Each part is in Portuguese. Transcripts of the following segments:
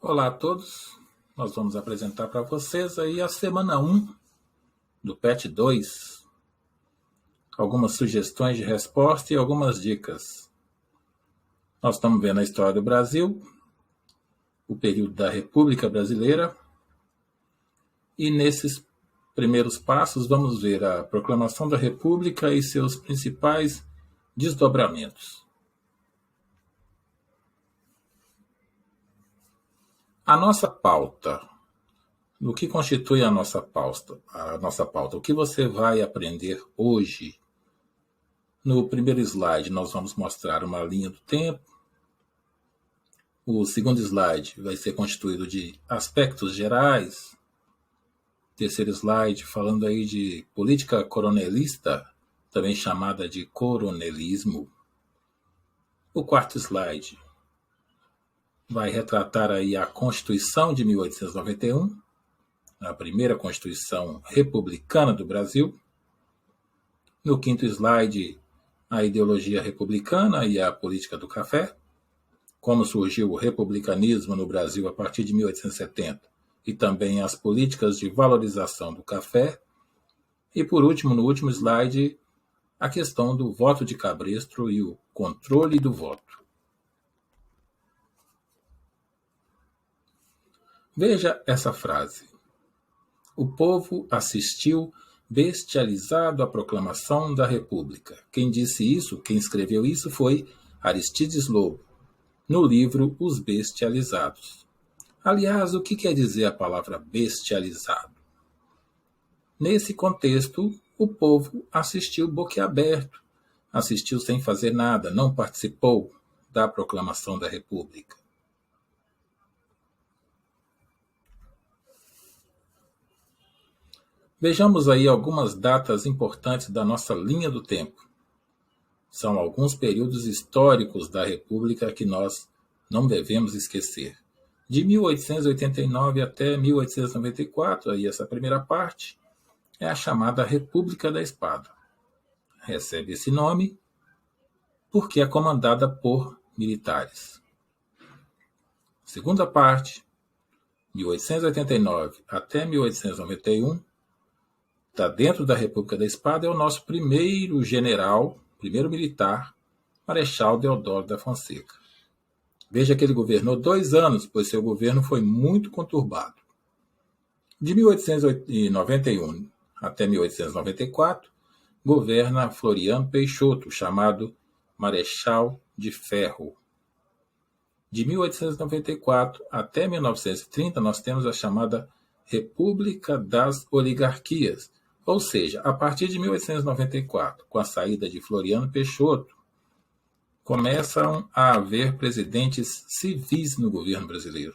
Olá a todos, nós vamos apresentar para vocês aí a semana 1 do PET 2, algumas sugestões de resposta e algumas dicas. Nós estamos vendo a história do Brasil, o período da República Brasileira, e nesses primeiros passos vamos ver a proclamação da República e seus principais desdobramentos. A nossa pauta. No que constitui a nossa pauta? O que você vai aprender hoje? No primeiro slide, nós vamos mostrar uma linha do tempo. O segundo slide vai ser constituído de aspectos gerais. Terceiro slide, falando aí de política coronelista, também chamada de coronelismo. O quarto slide vai retratar aí a Constituição de 1891, a primeira Constituição republicana do Brasil. No quinto slide, a ideologia republicana e a política do café, como surgiu o republicanismo no Brasil a partir de 1870, e também as políticas de valorização do café. E por último, no último slide, a questão do voto de cabresto e o controle do voto. Veja essa frase. O povo assistiu bestializado à proclamação da República. Quem disse isso, quem escreveu isso foi Aristides Lobo, no livro Os Bestializados. Aliás, o que quer dizer a palavra bestializado? Nesse contexto, o povo assistiu boquiaberto, assistiu sem fazer nada, não participou da proclamação da República. Vejamos aí algumas datas importantes da nossa linha do tempo. São alguns períodos históricos da República que nós não devemos esquecer. De 1889 até 1894, aí essa primeira parte, é a chamada República da Espada. Recebe esse nome porque é comandada por militares. Segunda parte, 1889 até 1891, está dentro da República da Espada, é o nosso primeiro general, primeiro militar, Marechal Deodoro da Fonseca. Veja que ele governou 2 anos, pois seu governo foi muito conturbado. De 1891 até 1894, governa Floriano Peixoto, chamado Marechal de Ferro. De 1894 até 1930, nós temos a chamada República das Oligarquias, ou seja, a partir de 1894, com a saída de Floriano Peixoto, começam a haver presidentes civis no governo brasileiro.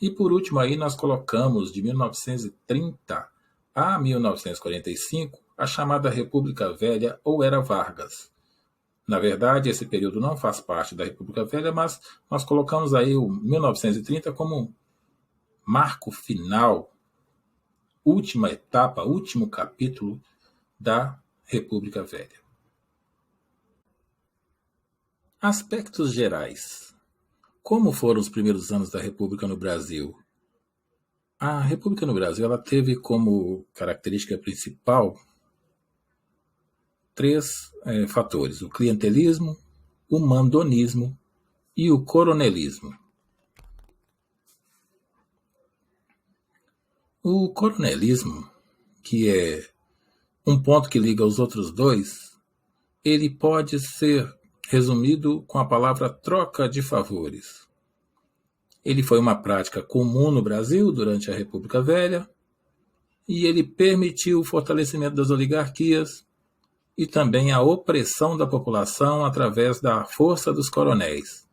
E por último aí nós colocamos de 1930 a 1945 a chamada República Velha ou Era Vargas. Na verdade, esse período não faz parte da República Velha, mas nós colocamos aí o 1930 como marco final, última etapa, último capítulo da República Velha. Aspectos gerais. Como foram os primeiros anos da República no Brasil? A República no Brasil ela teve como característica principal 3 fatores: o clientelismo, o mandonismo e o coronelismo. O coronelismo, que é um ponto que liga os outros dois, ele pode ser resumido com a palavra troca de favores. Ele foi uma prática comum no Brasil durante a República Velha e ele permitiu o fortalecimento das oligarquias e também a opressão da população através da força dos coronéis.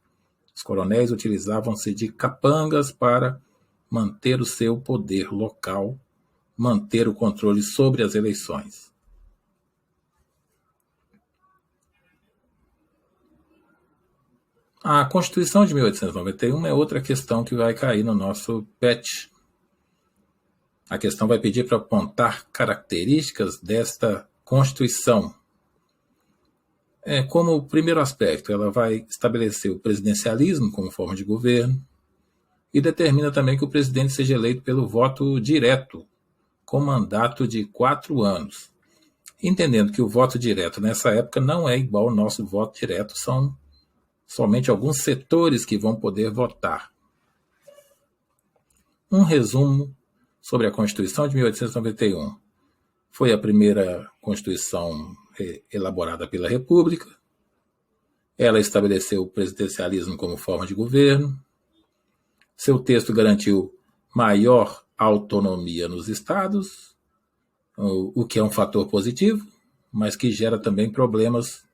Os coronéis utilizavam-se de capangas para manter o seu poder local, manter o controle sobre as eleições. A Constituição de 1891 é outra questão que vai cair no nosso PET. A questão vai pedir para apontar características desta Constituição. Como primeiro aspecto, ela vai estabelecer o presidencialismo como forma de governo, e determina também que o presidente seja eleito pelo voto direto, com mandato de 4 anos. Entendendo que o voto direto nessa época não é igual ao nosso voto direto, são somente alguns setores que vão poder votar. Um resumo sobre a Constituição de 1891. Foi a primeira Constituição elaborada pela República. Ela estabeleceu o presidencialismo como forma de governo. Seu texto garantiu maior autonomia nos estados, o que é um fator positivo, mas que gera também problemas,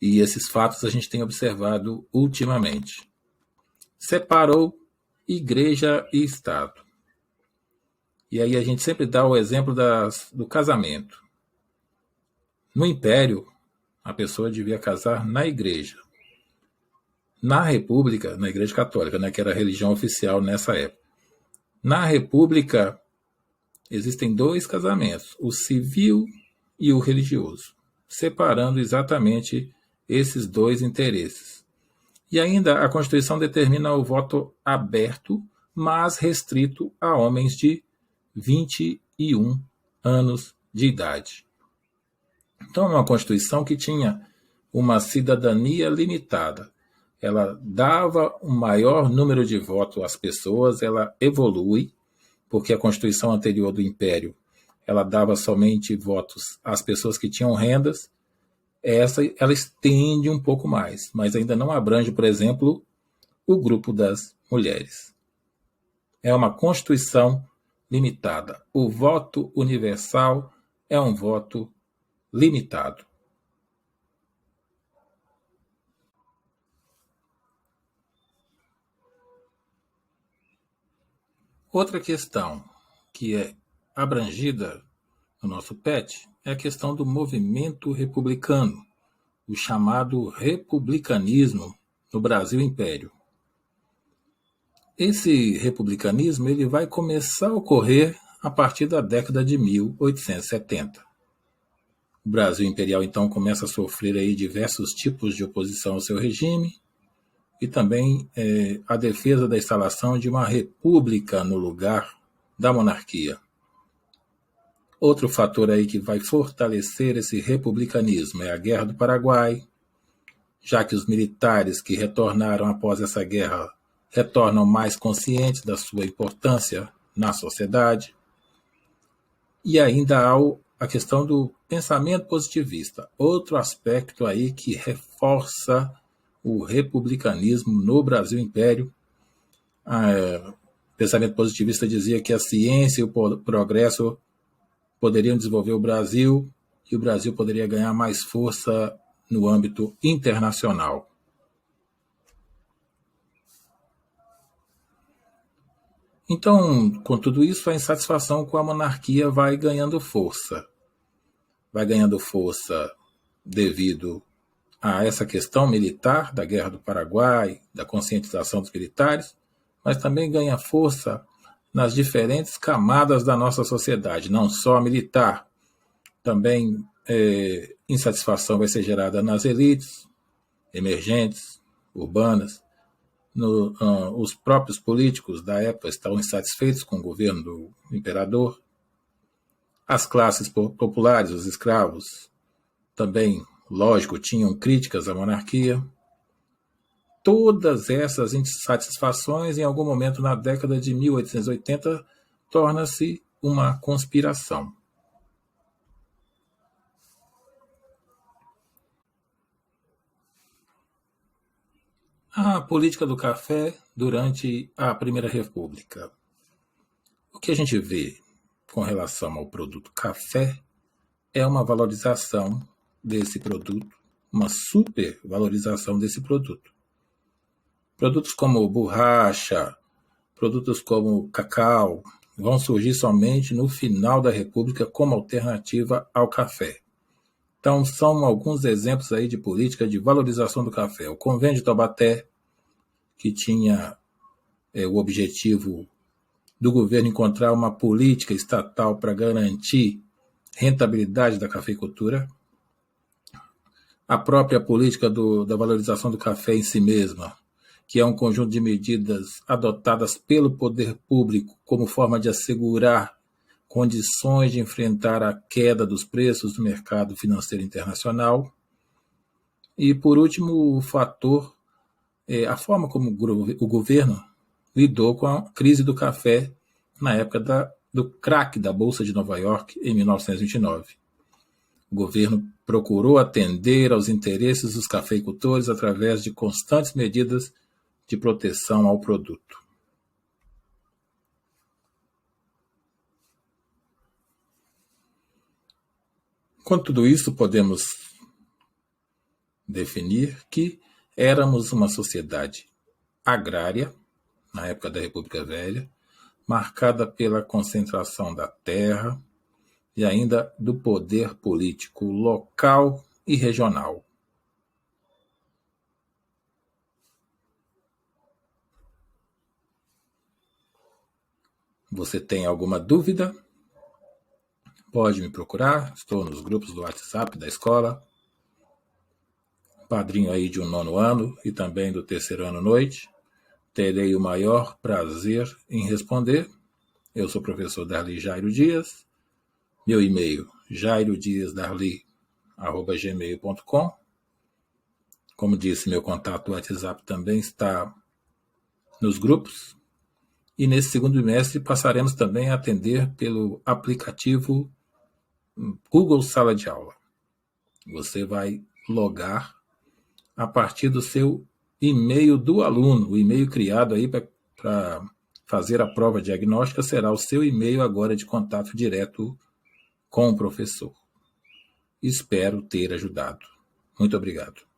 e esses fatos a gente tem observado ultimamente. Separou igreja e Estado. E aí a gente sempre dá o exemplo do casamento. No Império, a pessoa devia casar na igreja. Na República, na Igreja Católica, né, que era a religião oficial nessa época. Na República, existem 2 casamentos, o civil e o religioso, separando exatamente esses 2 interesses. E ainda a Constituição determina o voto aberto, mas restrito a homens de 21 anos de idade. Então, é uma Constituição que tinha uma cidadania limitada. Ela dava um maior número de votos às pessoas, ela evolui, porque a Constituição anterior do Império, ela dava somente votos às pessoas que tinham rendas. Essa, ela estende um pouco mais, mas ainda não abrange, por exemplo, o grupo das mulheres. É uma Constituição limitada. O voto universal é um voto limitado. Outra questão que é abrangida no nosso PET é a questão do movimento republicano, o chamado republicanismo no Brasil Império. Esse republicanismo ele vai começar a ocorrer a partir da década de 1870. O Brasil Imperial então começa a sofrer aí diversos tipos de oposição ao seu regime, e também a defesa da instalação de uma república no lugar da monarquia. Outro fator aí que vai fortalecer esse republicanismo é a Guerra do Paraguai, já que os militares que retornaram após essa guerra retornam mais conscientes da sua importância na sociedade. E ainda há a questão do pensamento positivista, outro aspecto aí que reforça o republicanismo no Brasil Império. O pensamento positivista dizia que a ciência e o progresso poderiam desenvolver o Brasil e o Brasil poderia ganhar mais força no âmbito internacional. Então, com tudo isso, a insatisfação com a monarquia vai ganhando força. Vai ganhando força devido a essa questão militar da Guerra do Paraguai, da conscientização dos militares, mas também ganha força nas diferentes camadas da nossa sociedade, não só a militar. Também insatisfação vai ser gerada nas elites emergentes, urbanas. Os próprios políticos da época estavam insatisfeitos com o governo do imperador. As classes populares, os escravos, também, lógico, tinham críticas à monarquia. Todas essas insatisfações, em algum momento na década de 1880, torna-se uma conspiração. A política do café durante a Primeira República. O que a gente vê com relação ao produto café é uma valorização desse produto, uma supervalorização desse produto. Produtos como borracha, produtos como cacau, vão surgir somente no final da República como alternativa ao café. Então, são alguns exemplos aí de política de valorização do café. O Convênio de Taubaté, que tinha o objetivo do governo encontrar uma política estatal para garantir rentabilidade da cafeicultura. A própria política da valorização do café em si mesma, que é um conjunto de medidas adotadas pelo poder público como forma de assegurar condições de enfrentar a queda dos preços do mercado financeiro internacional. E, por último, o fator é a forma como o governo lidou com a crise do café na época do crack da Bolsa de Nova York, em 1929. O governo procurou atender aos interesses dos cafeicultores através de constantes medidas de proteção ao produto. Com tudo isso, podemos definir que éramos uma sociedade agrária, na época da República Velha, marcada pela concentração da terra e ainda do poder político local e regional. Você tem alguma dúvida? Pode me procurar, estou nos grupos do WhatsApp da escola, padrinho aí de um 9º ano e também do 3º ano noite. Terei o maior prazer em responder. Eu sou o professor Darli Jairo Dias. Meu e-mail, jairodiasdarli@gmail.com. Como disse, meu contato do WhatsApp também está nos grupos. E nesse segundo bimestre passaremos também a atender pelo aplicativo Google Sala de Aula. Você vai logar a partir do seu e-mail do aluno. O e-mail criado aí para fazer a prova diagnóstica será o seu e-mail agora de contato direto com o professor. Espero ter ajudado. Muito obrigado.